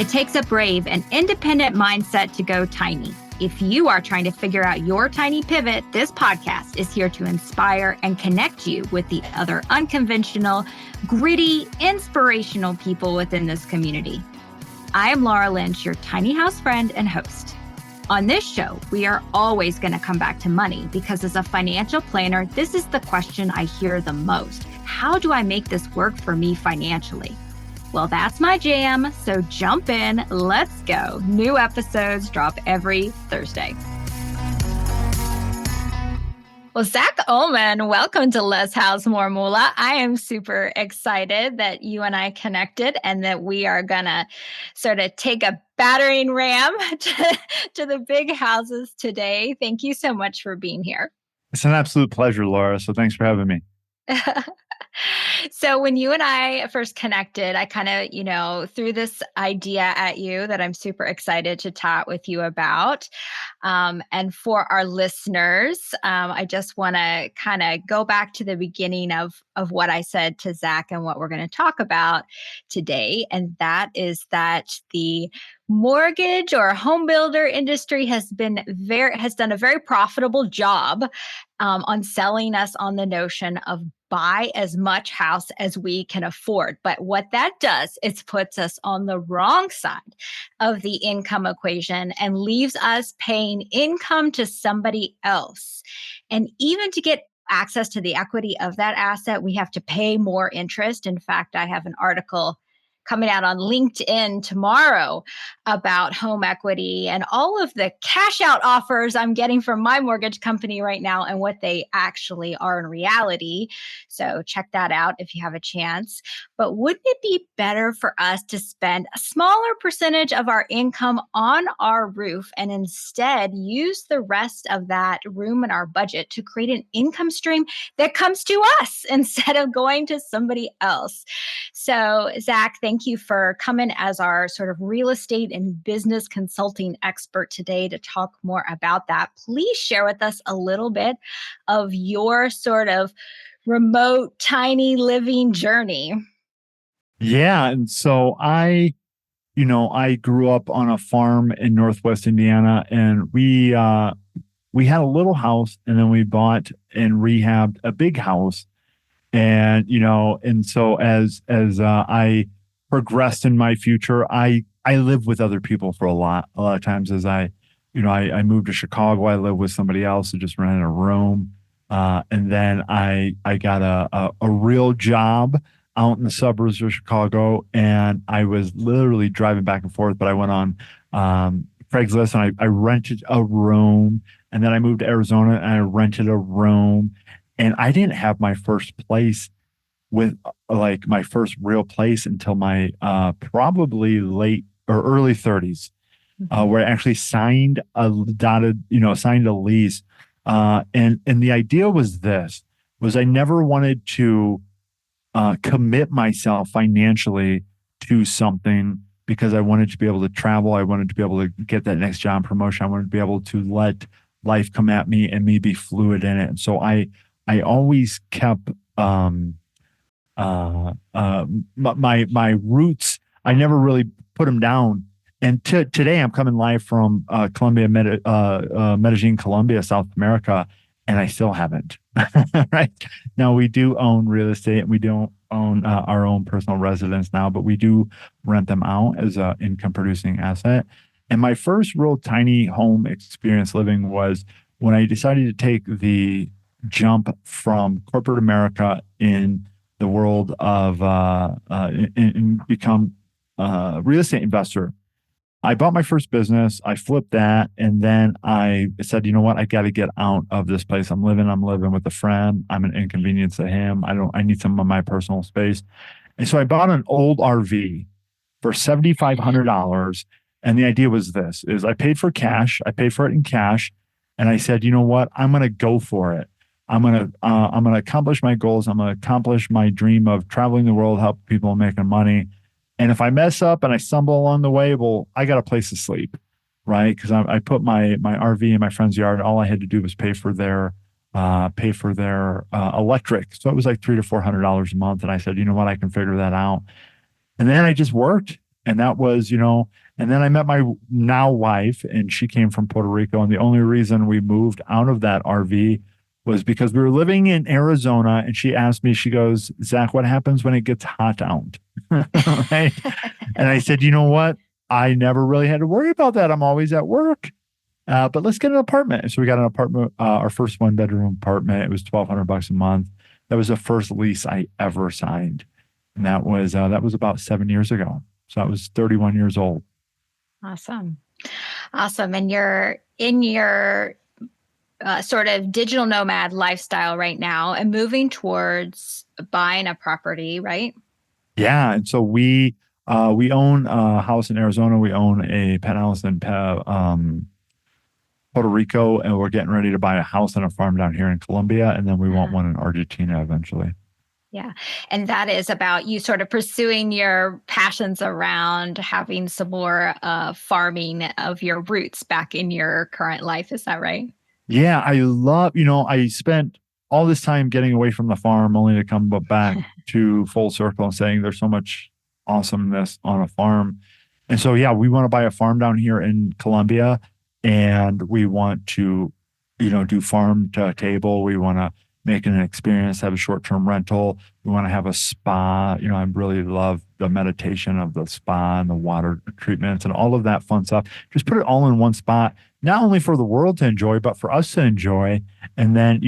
It takes a brave and independent mindset to go tiny. If you are trying to figure out your tiny pivot, this podcast is here to inspire and connect you with the other unconventional, gritty, inspirational people within this community. I am Laura Lynch, your tiny house friend and host. On this show, we are always going to come back to money because as a financial planner, this is the question I hear the most. How do I make this work for me financially? Well, that's my jam, so jump in, let's go. New episodes drop every Thursday. Well, Zach Oehlman, welcome to Less House, More Moolah. I am super excited that you and I connected and that we are going to sort of take a battering ram to the big houses today. Thank you so much for being here. It's an absolute pleasure, Laura. So thanks for having me. So when you and I first connected, I kind of, threw this idea at you that I'm super excited to talk with you about. And for our listeners, I just want to kind of go back to the beginning of what I said to Zach and what we're going to talk about today. And that is that the mortgage or home builder industry has done a very profitable job on selling us on the notion of buy as much house as we can afford. But what that does is puts us on the wrong side of the income equation and leaves us paying income to somebody else. And even to get access to the equity of that asset, we have to pay more interest. In fact, I have an article coming out on LinkedIn tomorrow about home equity and all of the cash out offers I'm getting from my mortgage company right now and what they actually are in reality. So check that out if you have a chance. But wouldn't it be better for us to spend a smaller percentage of our income on our roof and instead use the rest of that room in our budget to create an income stream that comes to us instead of going to somebody else? So Zach, thank you for coming as our sort of real estate and business consulting expert today to talk more about that. Please share with us a little bit of your sort of remote, tiny living journey. Yeah. And so I grew up on a farm in Northwest Indiana, and we had a little house, and then we bought and rehabbed a big house. And, and so as I progressed in my future, I lived with other people for a lot of times. As I moved to Chicago, I lived with somebody else who just rented a room. And then I got a real job out in the suburbs of Chicago, and I was literally driving back and forth, but I went on Craigslist and I rented a room, and then I moved to Arizona and I rented a room. And I didn't have my first place with my first real place until my probably late or early 30s, where I actually signed a lease. And the idea was I never wanted to commit myself financially to something because I wanted to be able to travel. I wanted to be able to get that next job promotion. I wanted to be able to let life come at me and me be fluid in it. And so I always kept my roots. I never really put them down. And today I'm coming live from Medellin, Colombia, South America, and I still haven't. Right now, we do own real estate, and we don't own our own personal residence now, but we do rent them out as an income producing asset. And my first real tiny home experience living was when I decided to take the jump from corporate America in the world of and become a real estate investor. I bought my first business, I flipped that, and then I said, you know what, I got to get out of this place I'm living with a friend. I'm an inconvenience to him. I need some of my personal space. And so I bought an old RV for $7,500. And the idea was I paid for it in cash. And I said, you know what, I'm going to go for it. I'm going to accomplish my goals. I'm going to accomplish my dream of traveling the world, help people making money. And if I mess up and I stumble along the way, well, I got a place to sleep, right? Because I put my RV in my friend's yard. All I had to do was pay for their electric. So it was like $300 to $400 a month. And I said, you know what, I can figure that out. And then I just worked And that was, and then I met my now wife, and she came from Puerto Rico. And the only reason we moved out of that RV was because we were living in Arizona. And she asked me, she goes, Zach, what happens when it gets hot out? Right. And I said, you know what? I never really had to worry about that. I'm always at work. But let's get an apartment. So we got an apartment, our first one bedroom apartment. It was $1,200 a month. That was the first lease I ever signed. And that was about 7 years ago. So I was 31 years old. Awesome. Awesome. And you're in your sort of digital nomad lifestyle right now and moving towards buying a property, right? Yeah. And so we own a house in Arizona. We own a penthouse in Puerto Rico, and we're getting ready to buy a house and a farm down here in Colombia. And then we want Uh, one in Argentina eventually. yeah. And that is about you sort of pursuing your passions around having some more farming of your roots back in your current life. Is that right? Yeah, I spent all this time getting away from the farm only to come back to full circle and saying there's so much awesomeness on a farm. And so, yeah, we want to buy a farm down here in Colombia, and we want to, do farm to table. We want to make it an experience, have a short-term rental. We want to have a spa. I really love the meditation of the spa and the water treatments and all of that fun stuff. Just put it all in one spot, not only for the world to enjoy, but for us to enjoy. And then,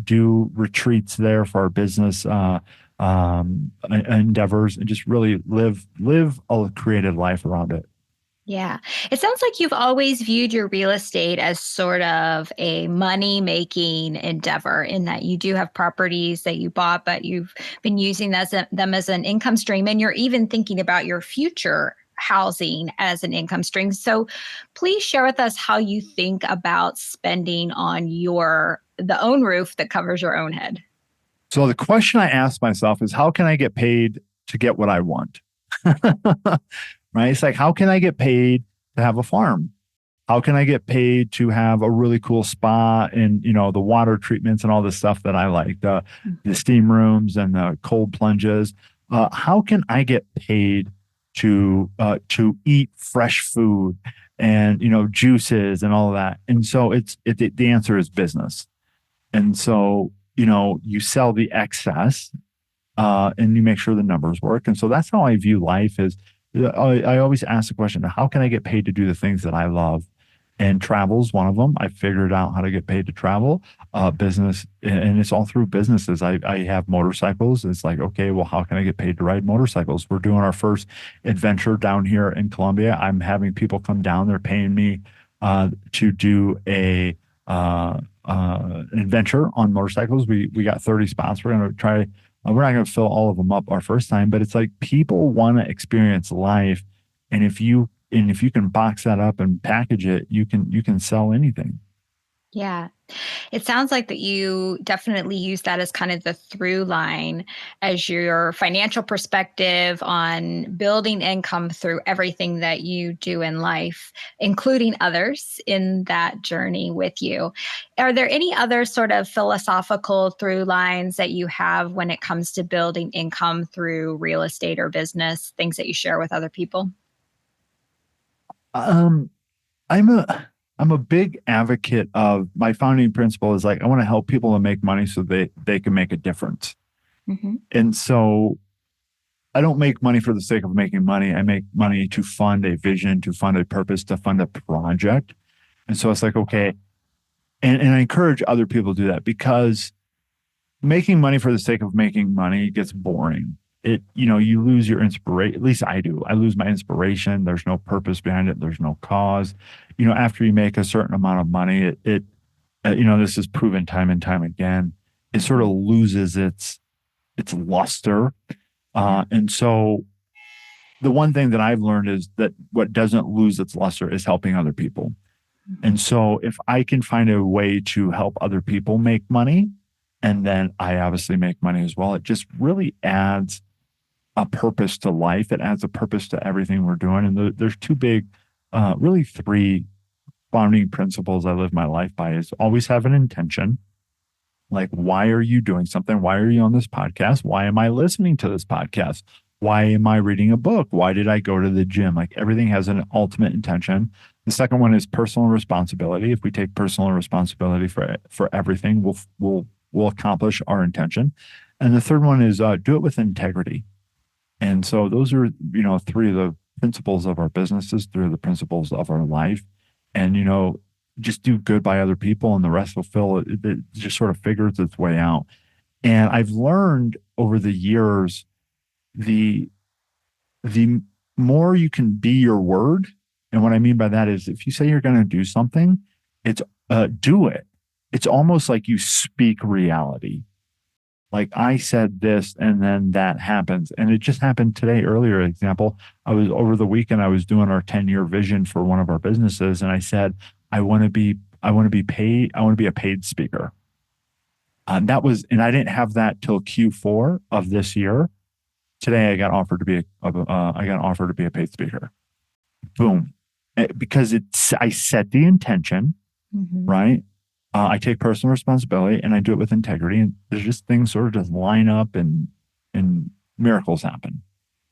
do retreats there for our business endeavors, and just really live a creative life around it. Yeah. It sounds like you've always viewed your real estate as sort of a money making endeavor in that you do have properties that you bought, but you've been using them as an income stream. And you're even thinking about your future housing as an income stream. So please share with us how you think about spending on the own roof that covers your own head. So the question I ask myself is, how can I get paid to get what I want? Right? It's like, how can I get paid to have a farm? How can I get paid to have a really cool spa and, the water treatments and all the stuff that I like, the steam rooms and the cold plunges? How can I get paid to eat fresh food and, juices and all of that? And so the answer is business. And so, you sell the excess, and you make sure the numbers work. And so that's how I view life is I always ask the question, how can I get paid to do the things that I love? And travel's one of them. I figured out how to get paid to travel, business, and it's all through businesses. I have motorcycles. It's like, okay, well, how can I get paid to ride motorcycles? We're doing our first adventure down here in Colombia. I'm having people come down. They're paying me to do an adventure on motorcycles. We got 30 spots. We're going to try. We're not going to fill all of them up our first time, but it's like people want to experience life, and if you can box that up and package it, you can sell anything. Yeah. It sounds like that you definitely use that as kind of the through line as your financial perspective on building income through everything that you do in life, including others in that journey with you. Are there any other sort of philosophical through lines that you have when it comes to building income through real estate or business, things that you share with other people? Um, I'm a big advocate of my founding principle is like I want to help people to make money so they can make a difference. Hmm. And so I don't make money for the sake of making money. I make money to fund a vision, to fund a purpose, to fund a project. And so it's like, okay. And I encourage other people to do that because making money for the sake of making money gets boring. You lose your inspiration. At least I do. I lose my inspiration. There's no purpose behind it. There's no cause. After you make a certain amount of money, this is proven time and time again. It sort of loses its luster. And so the one thing that I've learned is that what doesn't lose its luster is helping other people. And so if I can find a way to help other people make money, and then I obviously make money as well, it just really adds a purpose to life. It adds a purpose to everything we're doing. And there's two big, really three founding principles I live my life by is always have an intention. Like, why are you doing something? Why are you on this podcast? Why am I listening to this podcast? Why am I reading a book? Why did I go to the gym? Like everything has an ultimate intention. The second one is personal responsibility. If we take personal responsibility for everything, we'll accomplish our intention. And the third one is do it with integrity. And so those are, three of the principles of our businesses, three of the principles of our life. And, just do good by other people and the rest will fill it. It just sort of figures its way out. And I've learned over the years, the the more you can be your word. And what I mean by that is if you say you're going to do something, it's do it. It's almost like you speak reality. Like I said this and then that happens. And it just happened today, earlier example. I was over the weekend, I was doing our 10-year vision for one of our businesses. And I said, I want to be paid. I want to be a paid speaker. And I didn't have that till Q4 of this year. Today, I got offered to be a paid speaker. Boom. Because I set the intention, Mhm. right? I take personal responsibility and I do it with integrity. And there's just things sort of just line up and miracles happen.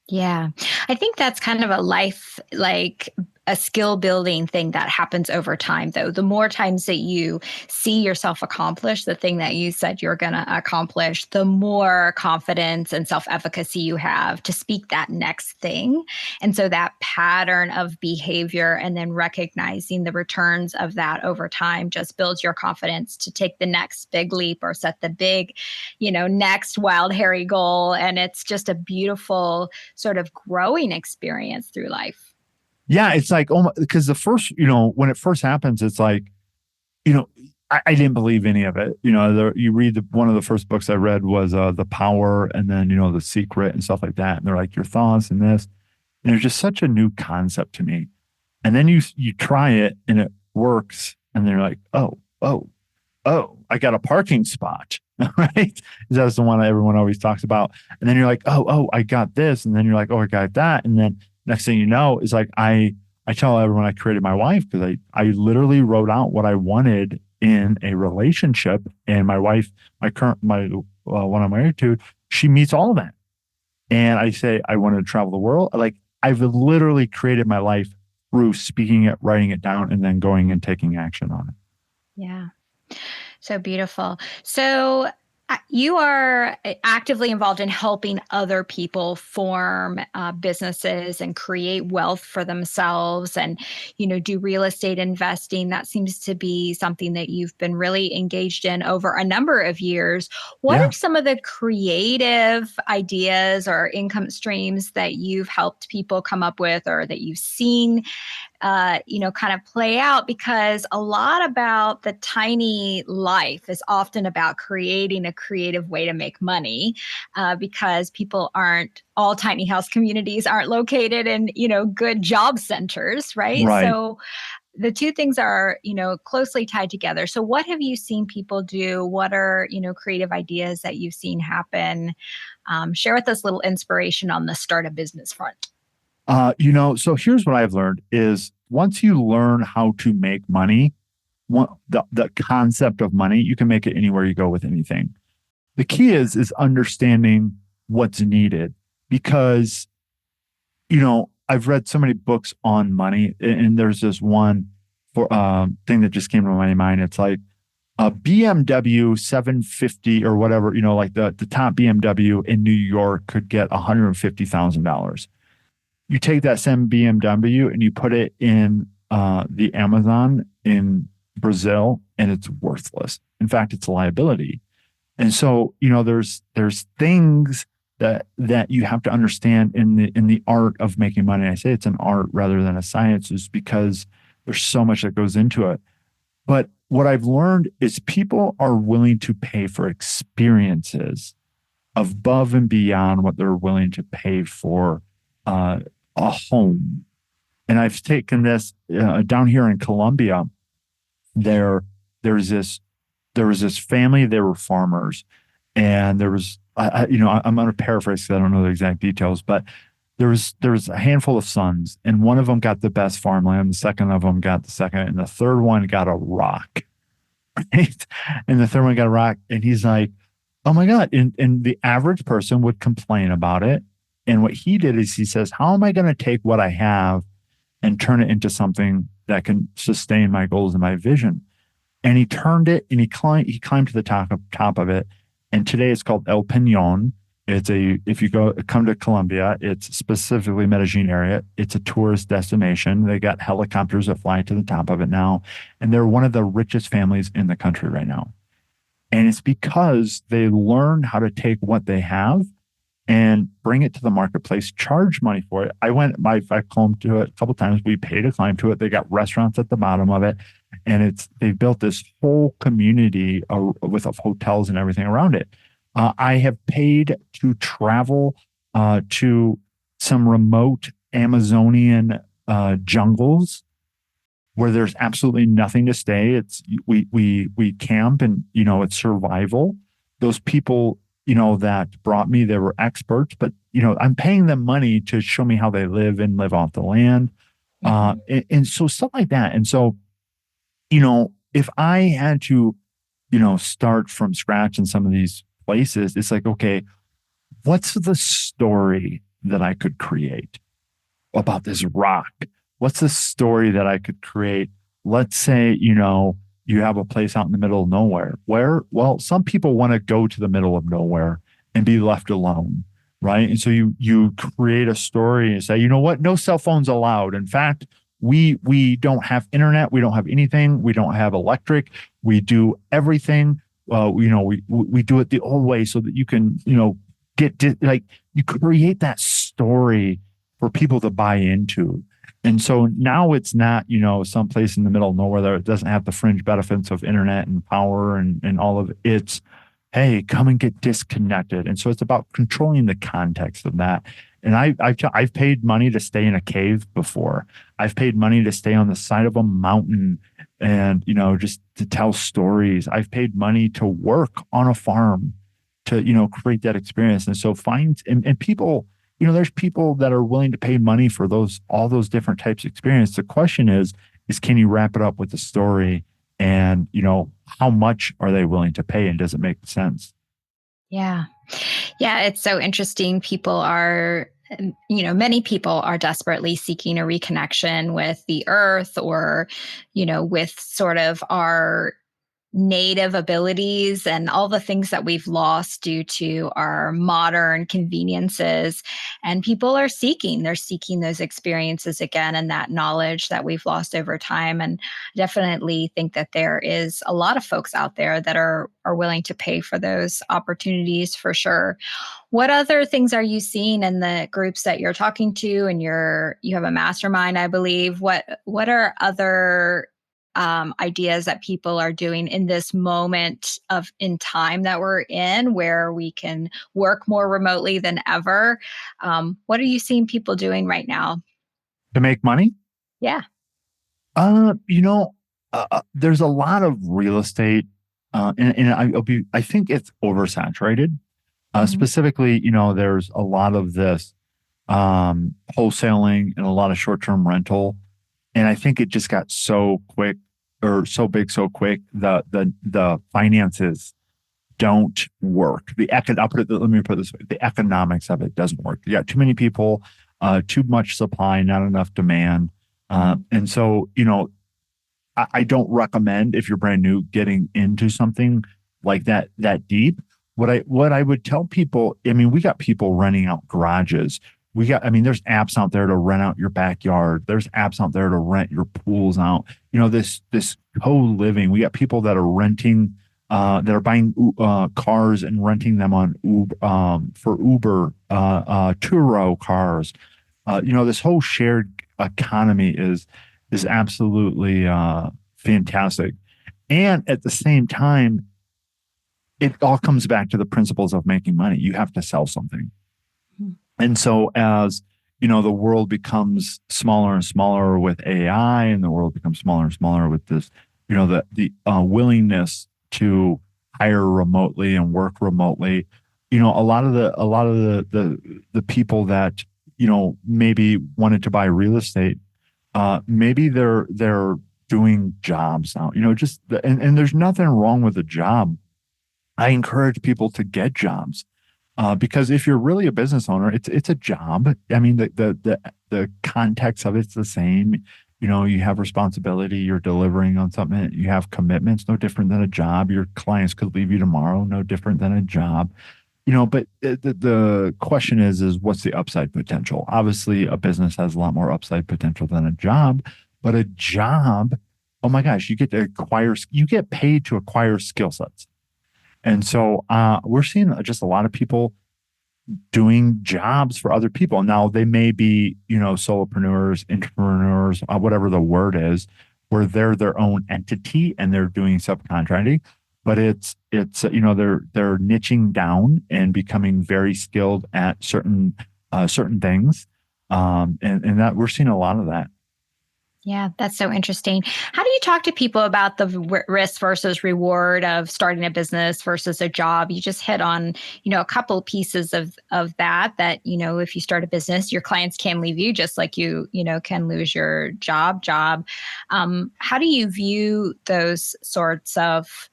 Yeah. I think that's kind of a life, like a skill building thing that happens over time, though. The more times that you see yourself accomplish the thing that you said you're going to accomplish, the more confidence and self efficacy you have to speak that next thing. And so that pattern of behavior and then recognizing the returns of that over time just builds your confidence to take the next big leap or set the big, next wild, hairy goal. And it's just a beautiful sort of growing experience through life. Yeah, it's like, oh, because when it first happens, it's like, you know, I didn't believe any of it. You read one of the first books I read was The Power, and then The Secret and stuff like that. And they're like your thoughts and this, and it's just such a new concept to me. And then you try it and it works, and they're like, oh, I got a parking spot, right? That's the one that everyone always talks about. And then you're like, oh, I got this. And then you're like, oh, I got that. And then next thing you know is like, I tell everyone I created my wife because I literally wrote out what I wanted in a relationship. And my wife, my one I'm married to, she meets all of that. And I say, I wanted to travel the world. Like I've literally created my life through speaking it, writing it down, and then going and taking action on it. Yeah. So beautiful. So you are actively involved in helping other people form businesses and create wealth for themselves and, do real estate investing. That seems to be something that you've been really engaged in over a number of years. What are Yeah. some of the creative ideas or income streams that you've helped people come up with or that you've seen kind of play out, because a lot about the tiny life is often about creating a creative way to make money, because people aren't all tiny house communities aren't located in, good job centers, right? Right. So the two things are, closely tied together. So what have you seen people do? What are, creative ideas that you've seen happen? Share with us a little inspiration on the start a business front. So here's what I've learned is once you learn how to make money, the concept of money, you can make it anywhere you go with anything. The key is understanding what's needed because, I've read so many books on money and there's this one thing that just came to my mind. It's like a BMW 750 or whatever, like the top BMW in New York could get $150,000. You take that same BMW and you put it in the Amazon in Brazil, and it's worthless. In fact, it's a liability. And so, there's things that you have to understand in the art of making money. I say it's an art rather than a science, is because there's so much that goes into it. But what I've learned is people are willing to pay for experiences above and beyond what they're willing to pay for uh, a home. And I've taken this down here in Colombia. There, there's this, there was this family. They were farmers, and there was, I'm going to paraphrase because I don't know the exact details, but there was a handful of sons, and one of them got the best farmland. The second of them got the second, and the third one got a rock. Right? And the third one got a rock, and he's like, "Oh my god!" And the average person would complain about it, And what he did is he says, how am I going to take what I have and turn it into something that can sustain my goals and my vision? And he turned it and he climbed to the top of it. And today it's called El Peñon. It's a if you come to Colombia, it's specifically Medellin area. It's a tourist destination. They got helicopters that fly to the top of it now, and they're one of the richest families in the country right now. And it's because they learned how to take what they have and bring it to the marketplace, charge money for it. I climbed to it a couple times. We paid to climb to it. They got restaurants at the bottom of it, and they've built this whole community with of hotels and everything around it. I have paid to travel to some remote Amazonian jungles where there's absolutely nothing to stay. We camp, and it's survival. Those people that brought me, they were experts, but I'm paying them money to show me how they live off the land. Mhm. And so stuff like that. And so, if I had to, start from scratch in some of these places, it's like, okay, what's the story that I could create about this rock? What's the story that I could create? Let's say, you have a place out in the middle of nowhere where, well, some people want to go to the middle of nowhere and be left alone, right? And so you create a story and say, you know what? No cell phones allowed. In fact, we don't have internet, we don't have anything, we don't have electric, we do everything. We do it the old way so that you can, like you create that story for people to buy into. And so now it's not, someplace in the middle of nowhere that doesn't have the fringe benefits of internet and power and all of it. It's, hey, come and get disconnected. And so it's about controlling the context of that. And I've paid money to stay in a cave before. I've paid money to stay on the side of a mountain and, just to tell stories. I've paid money to work on a farm to, create that experience. And so and people, there's people that are willing to pay money for all those different types of experience. The question is can you wrap it up with a story, and, how much are they willing to pay, and does it make sense? Yeah. Yeah, it's so interesting. Many people are desperately seeking a reconnection with the earth or, with sort of our native abilities and all the things that we've lost due to our modern conveniences. And people are they're seeking those experiences again and that knowledge that we've lost over time. And definitely think that there is a lot of folks out there that are willing to pay for those opportunities for sure. What other things are you seeing in the groups that you're talking to? And you have a mastermind, I believe. What are other ideas that people are doing in this moment of in time that we're in, where we can work more remotely than ever? What are you seeing people doing right now? To make money? Yeah. Uh, you know, there's a lot of real estate, and I think it's oversaturated. Mhm. Specifically, there's a lot of this wholesaling and a lot of short-term rental, and I think it just got so quick or so big so quick. The finances don't work. Let me put it this way: the economics of it doesn't work. You got too many people, too much supply, not enough demand, Mhm. and so I don't recommend, if you're brand new, getting into something like that deep. What I would tell people, I mean, we got people renting out garages. I mean, there's apps out there to rent out your backyard. There's apps out there to rent your pools out. This co-living. We got people that are that are buying cars and renting them on Uber, for Uber, Turo cars. This whole shared economy is absolutely fantastic. And at the same time, it all comes back to the principles of making money. You have to sell something. Mhm. And so as the world becomes smaller and smaller with AI, and the world becomes smaller and smaller with this, the willingness to hire remotely and work remotely. A lot of the people that maybe wanted to buy real estate, maybe they're doing jobs now. And there's nothing wrong with a job. I encourage people to get jobs. Because if you're really a business owner, it's a job. I mean, the context of it's the same. You know, you have responsibility, you're delivering on something, you have commitments, no different than a job. Your clients could leave you tomorrow, no different than a job. You know, but the question is what's the upside potential? Obviously, a business has a lot more upside potential than a job, but a job, oh my gosh, you get paid to acquire skill sets. And so we're seeing just a lot of people doing jobs for other people. Now they may be, you know, solopreneurs, entrepreneurs, whatever the word is, where they're their own entity and they're doing subcontracting. But it's you know they're niching down and becoming very skilled at certain things, and that we're seeing a lot of that. Yeah, that's so interesting. How do you talk to people about the risk versus reward of starting a business versus a job? You just hit on, a couple pieces of that, if you start a business, your clients can leave you just like you can lose your job. How do you view those sorts of,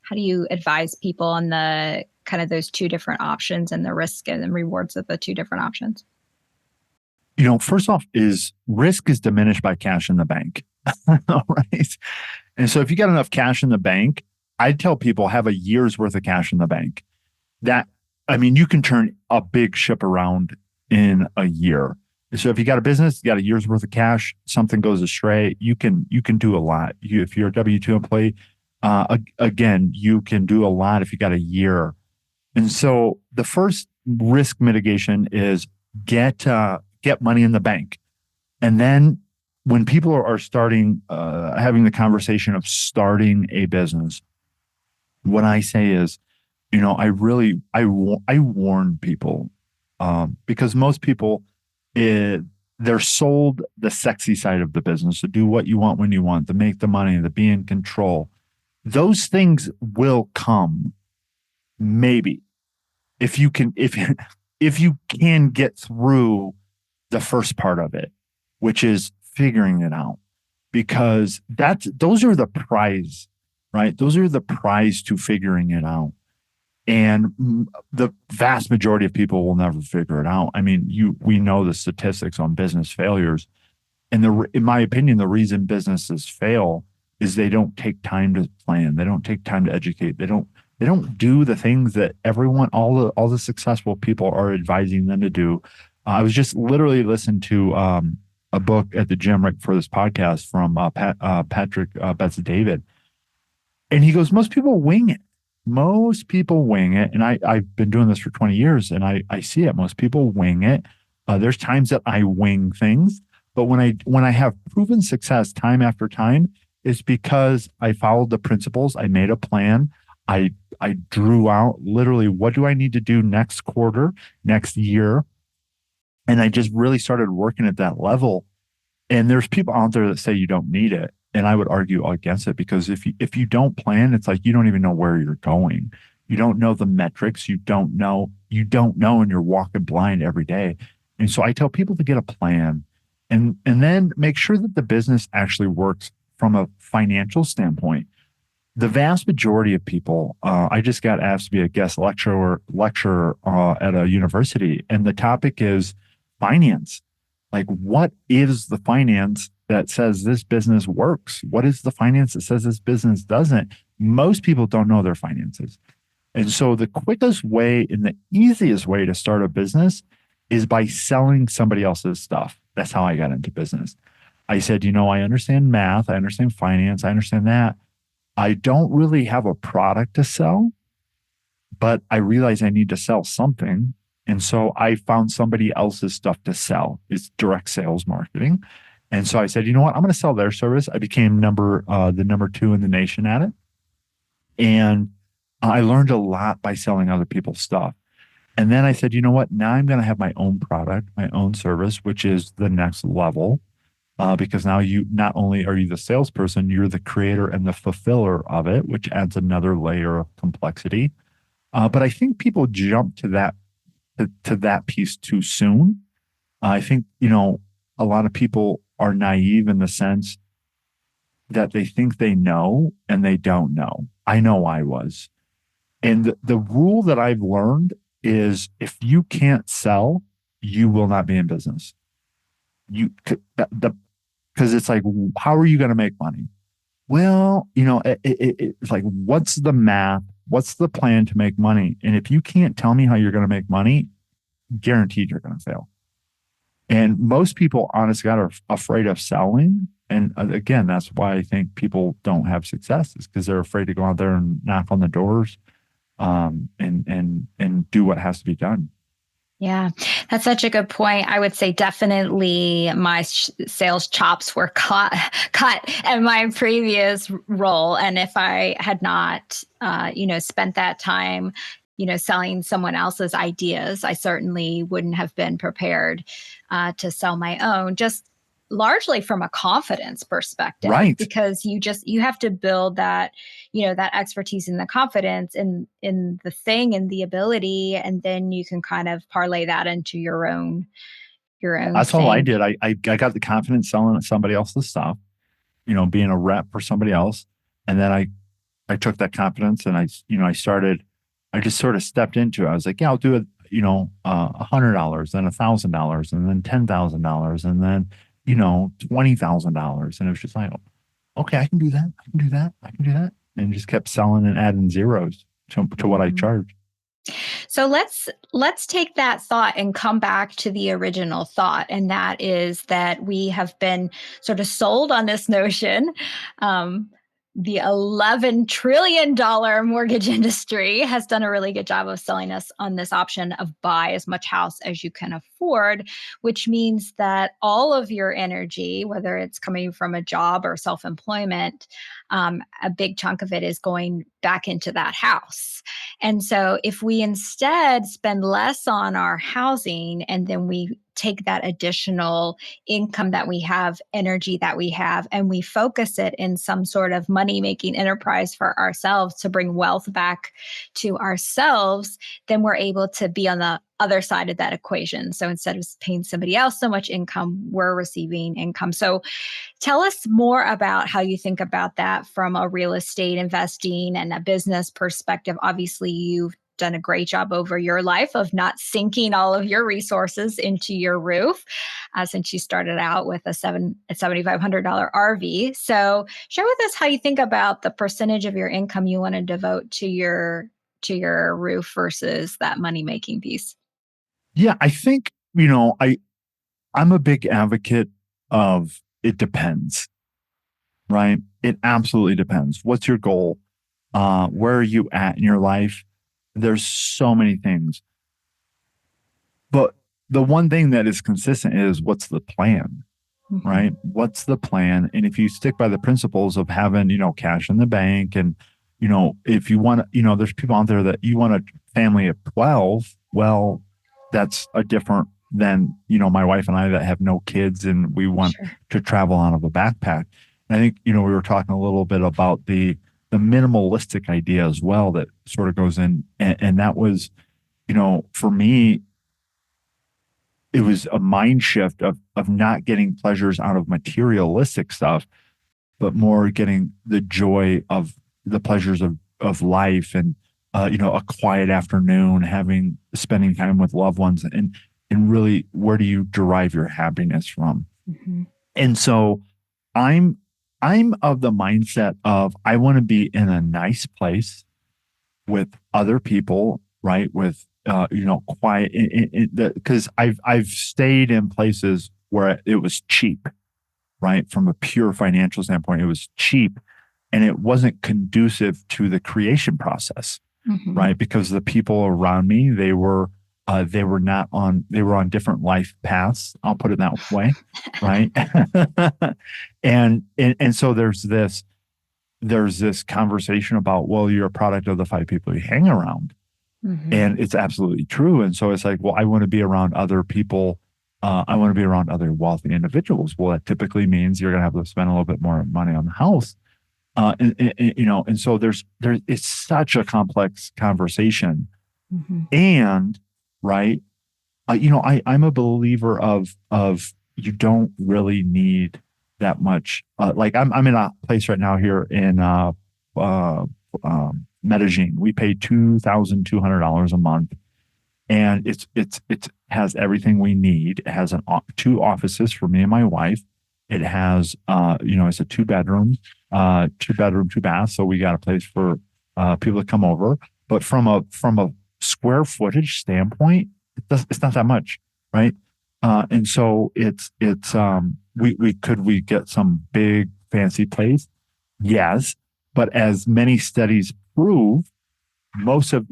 how do you advise people on the kind of those two different options and the risk and the rewards of the two different options? You know, first off, is risk is diminished by cash in the bank. Right. And so if you got enough cash in the bank, I'd tell people have a year's worth of cash in the bank. That, I mean, you can turn a big ship around in a year. So if you got a business, you got a year's worth of cash, something goes astray, you can do a lot. If you're a W-2 employee, again, you can do a lot if you got a year. And so the first risk mitigation is get money in the bank. And then when people are starting, having the conversation of starting a business, what I say is, I warn people, because most people, they're sold the sexy side of the business, to do what you want when you want, to make the money, to be in control. Those things will come, maybe, if you can, if you can get through the first part of it, which is figuring it out, because those are the prize, right? Those are the prize to figuring it out. And the vast majority of people will never figure it out. I mean, we know the statistics on business failures. And in my opinion, the reason businesses fail is they don't take time to plan. They don't take time to educate. They don't do the things that all the successful people are advising them to do. I was just literally listening to a book at the gym right before this podcast from Patrick Betts David, and he goes, most people wing it. Most people wing it, and I've been doing this for 20 years, and I see it. Most people wing it. There's times that I wing things, but when I have proven success time after time, it's because I followed the principles. I made a plan. I drew out literally what do I need to do next quarter, next year, and I just really started working at that level. And there's people out there that say you don't need it. And I would argue against it, because if you don't plan, it's like you don't even know where you're going. You don't know the metrics. You don't know, and you're walking blind every day. And so I tell people to get a plan, and then make sure that the business actually works from a financial standpoint. The vast majority of people, I just got asked to be a guest lecturer at a university, and the topic is finance. Like, what is the finance that says this business works? What is the finance that says this business doesn't? Most people don't know their finances. And so the quickest way and the easiest way to start a business is by selling somebody else's stuff. That's how I got into business. I said, I understand math, I understand finance, I understand that. I don't really have a product to sell, but I realize I need to sell something. And so I found somebody else's stuff to sell. It's direct sales marketing. And so I said, you know what? I'm going to sell their service. I became the number 2 in the nation at it. And I learned a lot by selling other people's stuff. And then I said, you know what? Now I'm going to have my own product, my own service, which is the next level. Because now you not only are you the salesperson, you're the creator and the fulfiller of it, which adds another layer of complexity. But I think people jump to that piece too soon. I think, a lot of people are naive in the sense that they think they know and they don't know. I know I was. And the rule that I've learned is if you can't sell, you will not be in business. You the because it's like, how are you going to make money? Well, it's like, what's the math? What's the plan to make money? And if you can't tell me how you're going to make money, guaranteed you're going to fail. And most people, honest God, are afraid of selling. And again, that's why I think people don't have success, is because they're afraid to go out there and knock on the doors, and do what has to be done. Yeah, that's such a good point. I would say definitely my sales chops were cut in my previous role, and if I had not, spent that time, selling someone else's ideas, I certainly wouldn't have been prepared to sell my own. Just largely from a confidence perspective, Right. because you have to build that, that expertise and the confidence in the thing and the ability, and then you can kind of parlay that into your own That's all I thing. did. I got the confidence selling somebody else's stuff, being a rep for somebody else. And then I took that confidence and I just sort of stepped into it. I was like, yeah, I'll do it, $100, then $1,000, and then $10,000, and then, $20,000. And it was just like, okay, I can do that. I can do that. I can do that. And just kept selling and adding zeros to what I Mhm. charged. So let's take that thought and come back to the original thought, and that is that we have been sort of sold on this notion. Um, the $11 trillion mortgage industry has done a really good job of selling us on this option of buy as much house as you can afford, which means that all of your energy, whether it's coming from a job or self employment, a big chunk of it is going back into that house. And so if we instead spend less on our housing, and then we take that additional income that we have, energy that we have, and we focus it in some sort of money making enterprise for ourselves to bring wealth back to ourselves, then we're able to be on the other side of that equation. So instead of paying somebody else so much income, we're receiving income. So tell us more about how you think about that from a real estate investing and a business perspective. Obviously, you've done a great job over your life of not sinking all of your resources into your roof, since you started out with a $7,500 RV. So share with us how you think about the percentage of your income you want to devote to your roof versus that money making piece. Yeah, I think, I'm a big advocate of it depends, right? It absolutely depends. What's your goal? Where are you at in your life? There's so many things. But the one thing that is consistent is, what's the plan, Mhm. right? What's the plan? And if you stick by the principles of having, cash in the bank, and, if you want to, there's people out there that you want a family of 12, well, that's a different than, my wife and I that have no kids and we want Sure. to travel out of a backpack. And I think, we were talking a little bit about the minimalistic idea as well that sort of goes in. And that was, for me, it was a mind shift of not getting pleasures out of materialistic stuff, but more getting the joy of the pleasures of life, and a quiet afternoon, spending time with loved ones, and really, where do you derive your happiness from? Mhm. And so I'm I'm of the mindset of, I want to be in a nice place with other people, right? With quiet, because I've stayed in places where it was cheap, right? From a pure financial standpoint, it was cheap, and it wasn't conducive to the creation process, Mhm. right? Because the people around me, they were on different life paths. I'll put it that way, right? And so there's this conversation about, well, you're a product of the five people you hang around. Mhm. And it's absolutely true. And so it's like, well, I want to be around other people. I want to be around other wealthy individuals. Well, that typically means you're going to have to spend a little bit more money on the house. And so it's such a complex conversation. Mhm. And, right, I'm a believer of you don't really need that much. Like, I'm in a place right now here in uh, Medellin. We pay $2,200 a month, and it has everything we need. It has two offices for me and my wife. It has it's a two bedroom, two bath. So we got a place for people to come over. But from a square footage standpoint, it's not that much, right? And so we get some big fancy place? Yes, but as many studies prove, most of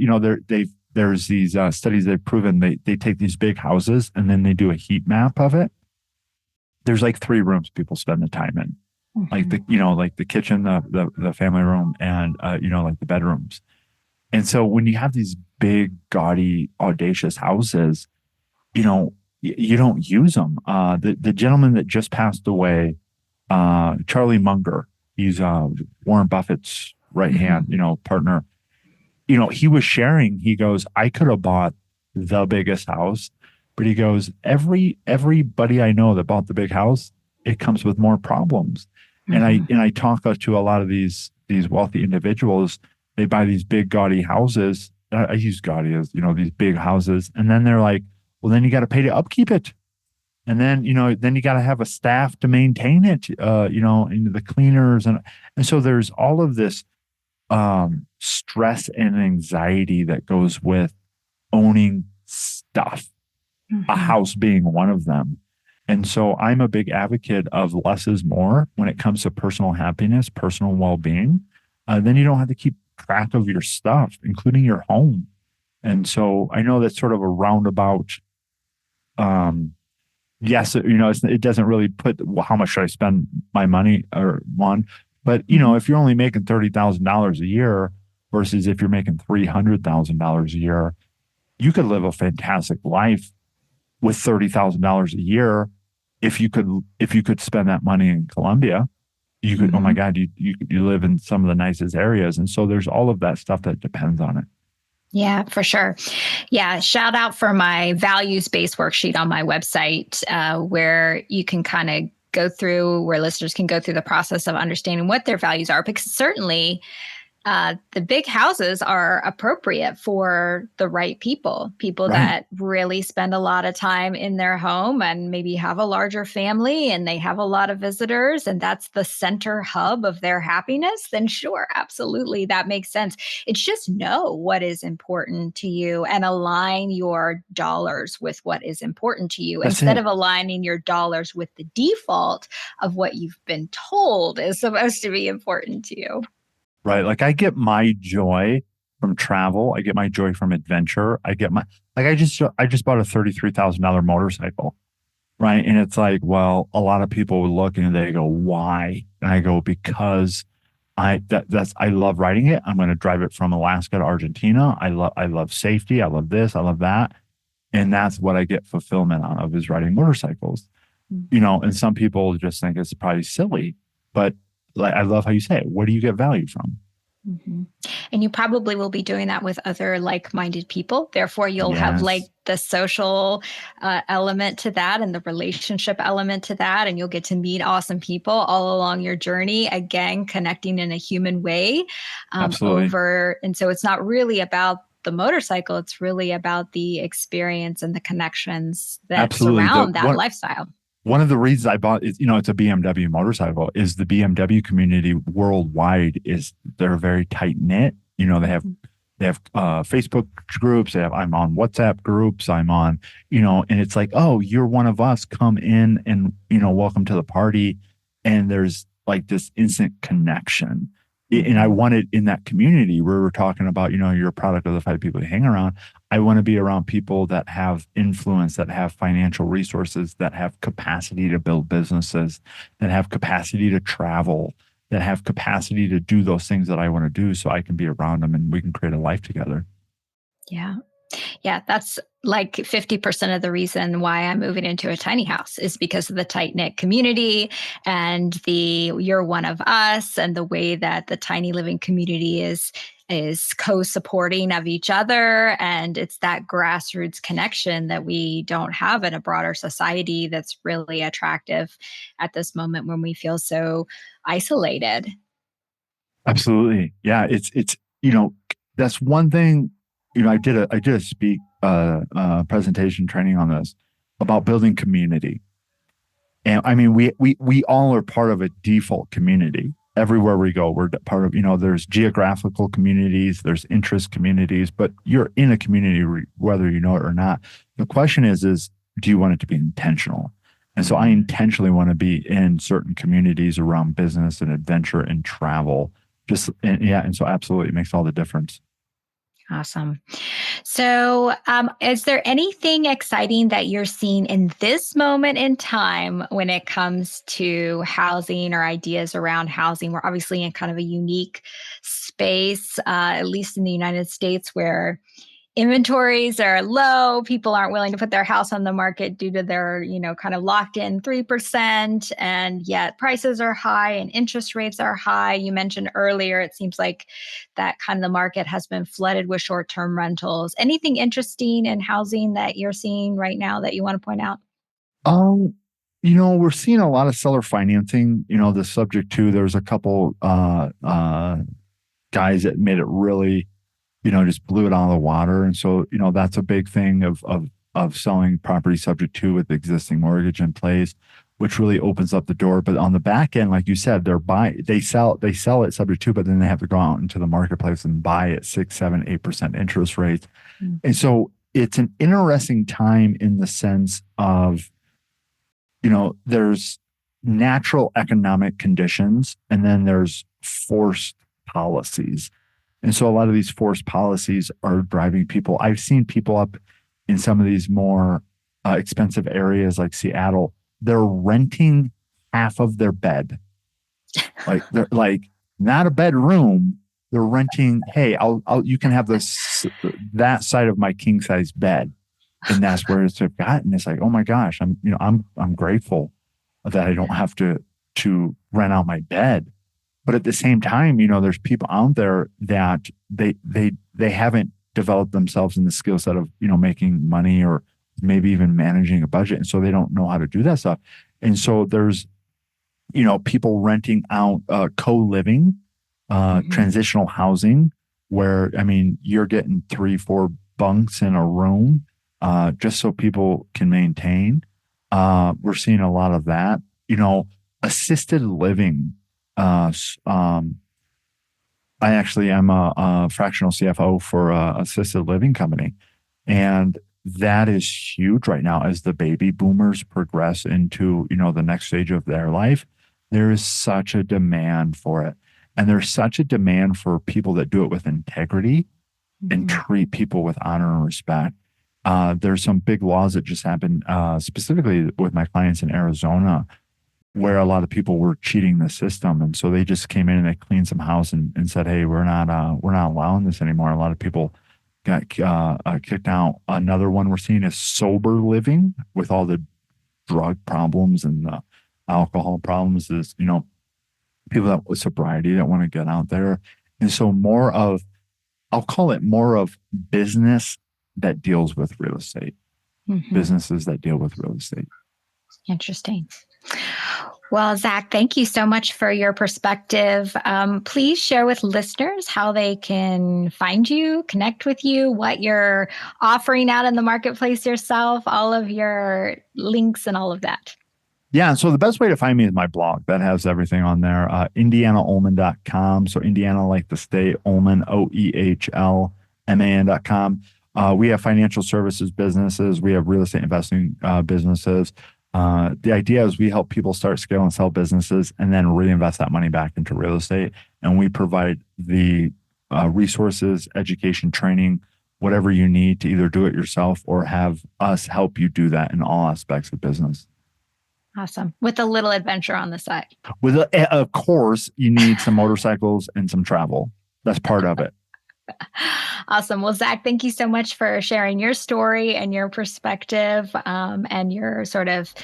there's these studies they've proven they take these big houses and then they do a heat map of it. There's like three rooms people spend the time in, like Mhm. like the kitchen, the family room, and like the bedrooms. And so when you have these big, gaudy, audacious houses, you don't use them. The gentleman that just passed away, Charlie Munger, he's Warren Buffett's right hand, Mhm. partner. He was sharing. He goes, I could have bought the biggest house, but he goes, everybody I know that bought the big house, it comes with more problems. And I Mhm. and I talk to a lot of these wealthy individuals. They buy these big gaudy houses. I use gaudy as these big houses, and then they're like, well, then you got to pay to upkeep it, and then you got to have a staff to maintain it. And the cleaners and so there's all of this stress and anxiety that goes with owning stuff, a Mhm. house being one of them. And so I'm a big advocate of less is more when it comes to personal happiness, personal well being. Then you don't have to keep track of your stuff, including your home. And so I know that's sort of a roundabout. Um, yes, it doesn't really put well, how much should I spend my money or on. But Mhm. if you're only making $30,000 a year versus if you're making $300,000 a year, you could live a fantastic life with $30,000 a year if you could spend that money in Colombia. You could, oh my Mhm. God, you live in some of the nicest areas. And so there's all of that stuff that depends on it. Yeah, for sure. Yeah, shout out for my values based worksheet on my website, where you can kind of go through, where listeners can go through the process of understanding what their values are. Because certainly the big houses are appropriate for the right people, people Right. that really spend a lot of time in their home and maybe have a larger family and they have a lot of visitors, and that's the center hub of their happiness. Then, sure, absolutely, that makes sense. It's just know what is important to you and align your dollars with what is important to you That's instead it. of aligning your dollars with the default of what you've been told is supposed to be important to you. Right. Like I get my joy from travel. I get my joy from adventure. I just bought a $33,000 motorcycle. Right. And it's like, well, a lot of people would look and they go, why? And I go, because I love riding it. I'm going to drive it from Alaska to Argentina. I love safety. I love this. I love that. And that's what I get fulfillment out of is riding motorcycles. And some people just think it's probably silly, but like I love how you say it. Where do you get value from? Mhm. And you probably will be doing that with other like minded people. Therefore, you'll have like Yes, the social element to that and the relationship element to that. And you'll get to meet awesome people all along your journey, again, connecting in a human way absolutely. over. And so it's not really about the motorcycle, it's really about the experience and the connections that Absolutely. The surround that lifestyle. one of the reasons I bought is, it's a BMW motorcycle is the BMW community worldwide is they're very tight knit. Mhm. They have Facebook groups. I'm on WhatsApp groups. I'm on, and it's like, oh, you're one of us. Come in and welcome to the party. And there's like this instant connection. And I Mhm. want it in that community where we're talking about, you're a product of the five people you hang around. I want to be around people that have influence, that have financial resources, that have capacity to build businesses, that have capacity to travel, that have capacity to do those things that I want to do so I can be around them and we can create a life together. Yeah. Yeah, that's like 50% of the reason why I'm moving into a tiny house is because of the tight knit community and the you're one of us and the way that the tiny living community is co-supporting of each other, and it's that grassroots connection that we don't have in a broader society that's really attractive at this moment when we feel so isolated. Absolutely. Yeah. That's one thing, I did a speak presentation training on this about building community. And I mean, we all are part of a default community. Everywhere we go, we're part of, there's geographical communities, there's interest communities, but you're in a community whether you know it or not. The question is, do you want it to be intentional? And so I intentionally want to be in certain communities around business and adventure and travel. And so absolutely it makes all the difference. Awesome. So, is there anything exciting that you're seeing in this moment in time when it comes to housing or ideas around housing? We're obviously in kind of a unique space, at least in the United States, where inventories are low. People aren't willing to put their house on the market due to their, kind of locked in 3%. And yet prices are high and interest rates are high. You mentioned earlier, it seems like that kind of the market has been flooded with short-term rentals. Anything interesting in housing that you're seeing right now that you want to point out? We're seeing a lot of seller financing, the subject to, there's a couple guys that made it really, just blew it out of the water. And so, that's a big thing of selling property subject to with existing mortgage in place, which really opens up the door. But on the back end, like you said, they sell it subject to, but then they have to go out into the marketplace and buy at 6, 7, 8% interest rates. Mm-hmm. And so it's an interesting time in the sense of, there's natural economic conditions and then there's forced policies. And so a lot of these forced policies are driving people. I've seen people up in some of these more expensive areas like Seattle. They're renting half of their bed. Like they're like not a bedroom. They're renting. Hey, you can have that side of my king size bed, and that's where it's gotten. It's like, oh my gosh, I'm grateful that I don't have to rent out my bed. But at the same time, there's people out there that they haven't developed themselves in the skill set of, making money or maybe even managing a budget. And so they don't know how to do that stuff. And so there's, people renting out co-living, transitional housing where, you're getting 3-4 bunks in a room just so people can maintain. We're seeing a lot of that, assisted living. I actually am a fractional CFO for a assisted living company. And that is huge right now as the baby boomers progress into, the next stage of their life. There is such a demand for it. And there's such a demand for people that do it with integrity and treat people with honor and respect. There's some big laws that just happened, specifically with my clients in Arizona, where a lot of people were cheating the system. And so they just came in and they cleaned some house and said, hey, we're not allowing this anymore. A lot of people got kicked out. Another one we're seeing is sober living with all the drug problems and the alcohol problems is, people that with sobriety that want to get out there. And so I'll call it more of business that deals with real estate, businesses that deal with real estate. Interesting. Well, Zach, thank you so much for your perspective. Please share with listeners how they can find you, connect with you, what you're offering out in the marketplace yourself, all of your links and all of that. Yeah. So the best way to find me is my blog that has everything on there, indianaoehlman.com. So Indiana, like the state, Oehlman, OEHLMAN.com. We have financial services businesses. We have real estate investing businesses. The idea is we help people start, scale, and sell businesses and then reinvest that money back into real estate. And we provide the resources, education, training, whatever you need to either do it yourself or have us help you do that in all aspects of business. Awesome. With a little adventure on the side. Of course, you need some motorcycles and some travel. That's part of it. Awesome. Well, Zach, thank you so much for sharing your story and your perspective and your sort of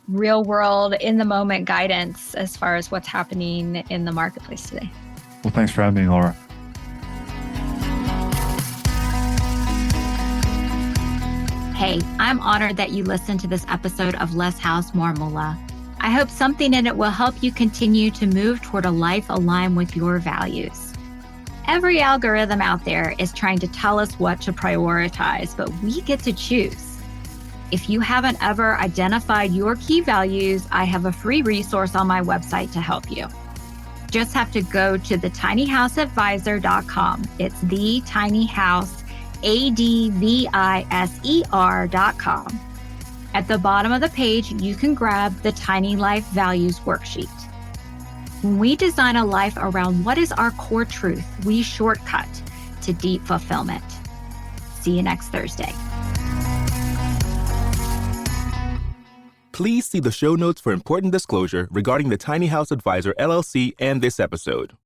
real world in the moment guidance as far as what's happening in the marketplace today. Well, thanks for having me, Laura. Hey, I'm honored that you listened to this episode of Less House, More Moolah. I hope something in it will help you continue to move toward a life aligned with your values. Every algorithm out there is trying to tell us what to prioritize, but we get to choose. If you haven't ever identified your key values, I have a free resource on my website to help you. Just have to go to thetinyhouseadvisor.com. It's thetinyhouseadvisor.com. At the bottom of the page, you can grab the Tiny Life Values worksheet. When we design a life around what is our core truth, we shortcut to deep fulfillment. See you next Thursday. Please see the show notes for important disclosure regarding the Tiny House Advisor LLC and this episode.